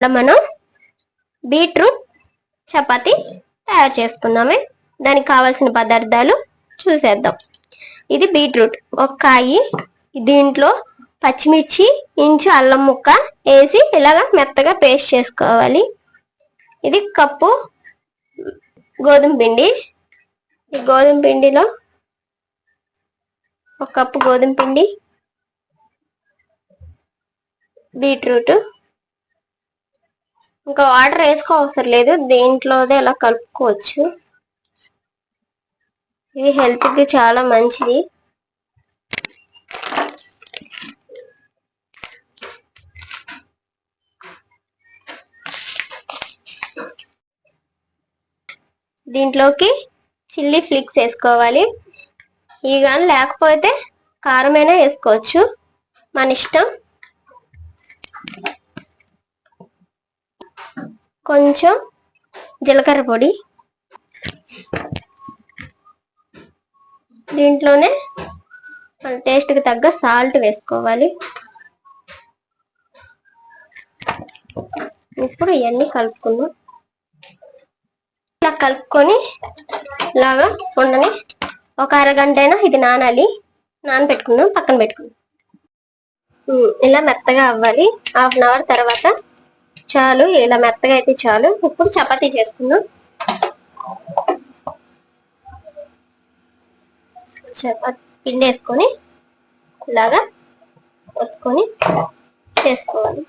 మనం బీట్రూట్ చపాతి తయారు చేసుకుందామే. దానికి కావాల్సిన పదార్థాలు చూసేద్దాం. ఇది బీట్రూట్ ఒక కాయి, దీంట్లో పచ్చిమిర్చి, ఇంచు అల్లం ముక్క వేసి ఇలాగా మెత్తగా పేస్ట్ చేసుకోవాలి. ఇది కప్పు గోధుమ పిండి. ఈ గోధుమ పిండిలో ఒక కప్పు గోధుమ పిండి, బీట్రూట్, ఇంకా వాటర్ వేసుకోవసరం లేదు, దీంట్లోదే ఇలా కలుపుకోవచ్చు. ఇది హెల్త్ కి చాలా మంచిది. దీంట్లోకి చిల్లీ ఫ్లేక్స్ వేసుకోవాలి. ఇవి కానీ లేకపోతే కారమైనా వేసుకోవచ్చు, మన ఇష్టం. కొంచెం జీలకర్ర పొడి, దీంట్లోనే మన టేస్ట్కి తగ్గ సాల్ట్ వేసుకోవాలి. ఇప్పుడు ఇవన్నీ కలుపుకుందాం. ఇలా కలుపుకొని ఇలాగా ఉండని ఒక అరగంట అయినా ఇది నానబెట్టుకుందాం, పక్కన పెట్టుకుందాం. ఇలా మెత్తగా అవ్వాలి. హాఫ్ అన్ అవర్ తర్వాత చాలు, ఇలా మెత్తగా అయితే చాలు. ఇప్పుడు చపాతీ చేసుకుందాం. చపాతీ పిండి వేసుకొని ఇలాగా ఒత్తుకొని చేసుకోవాలి.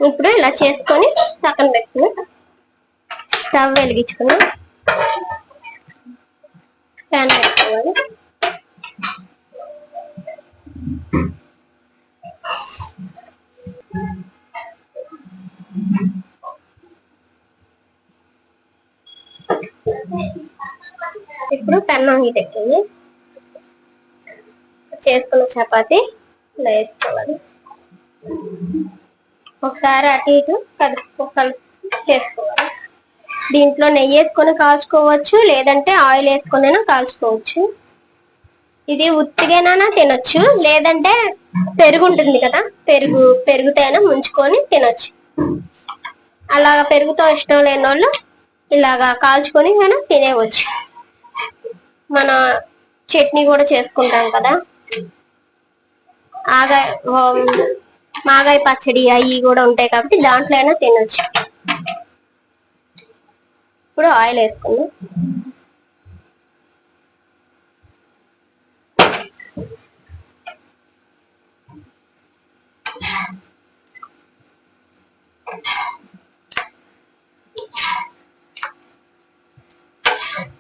ఇప్పుడు ఇలా చేసుకొని పక్కన పెట్టుకుని స్టవ్ వెలిగించుకుని ప్యాన్ పెట్టుకోవాలి. ఇప్పుడు పెన్నం హీట్ ఎక్కింది. చేసుకున్న చపాతి ఇలా వేసుకోవాలి. ఒకసారి అటు ఇటు కలుపు చేసుకోవాలి. దీంట్లో నెయ్యి వేసుకొని కాల్చుకోవచ్చు, లేదంటే ఆయిల్ వేసుకొనైనా కాల్చుకోవచ్చు. ఇది ఉత్తిగానైనా తినొచ్చు, లేదంటే పెరుగు ఉంటుంది కదా, పెరుగుతో అయినా ముంచుకొని తినొచ్చు. అలాగా పెరుగుతో ఇష్టం లేని వాళ్ళు ఇలాగా కాల్చుకొని అయినా తినేవచ్చు. మన చట్నీ కూడా చేసుకుంటాం కదా, మాగాయ పచ్చడి అవి కూడా ఉంటాయి కాబట్టి దాంట్లో అయినా తినొచ్చు. ఇప్పుడు ఆయిల్ వేసుకుందాం.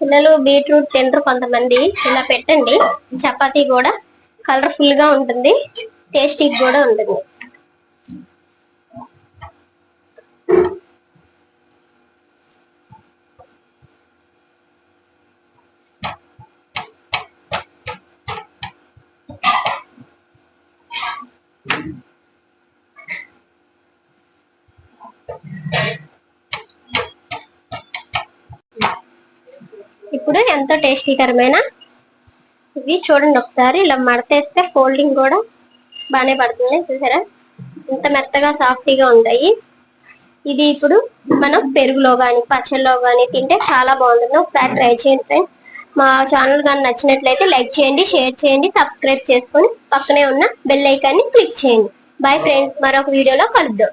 పిల్లలు బీట్రూట్ తినరు కొంతమంది, ఇలా పెట్టండి. చపాతీ కూడా కలర్ఫుల్ గా ఉంటుంది, టేస్టీ కూడా ఉంటుంది. ఇప్పుడు ఎంతో టేస్టీకరమైన ఇది చూడండి ఒకసారి. ఇలా మడతేస్తే ఫోల్డింగ్ కూడా బాగానే పడుతుంది, చూసారా ఇంత మెత్తగా సాఫ్టీగా ఉంటాయి. ఇది ఇప్పుడు మనం పెరుగులో కానీ పచ్చళ్ళలో కానీ తింటే చాలా బాగుంటుంది. ఒకసారి ట్రై చేయండి ఫ్రెండ్స్. మా ఛానల్ కానీ నచ్చినట్లయితే లైక్ చేయండి, షేర్ చేయండి, సబ్స్క్రైబ్ చేసుకొని పక్కనే ఉన్న బెల్ ఐకాన్ని క్లిక్ చేయండి. బాయ్ ఫ్రెండ్స్, మరొక వీడియోలో కలుద్దాం.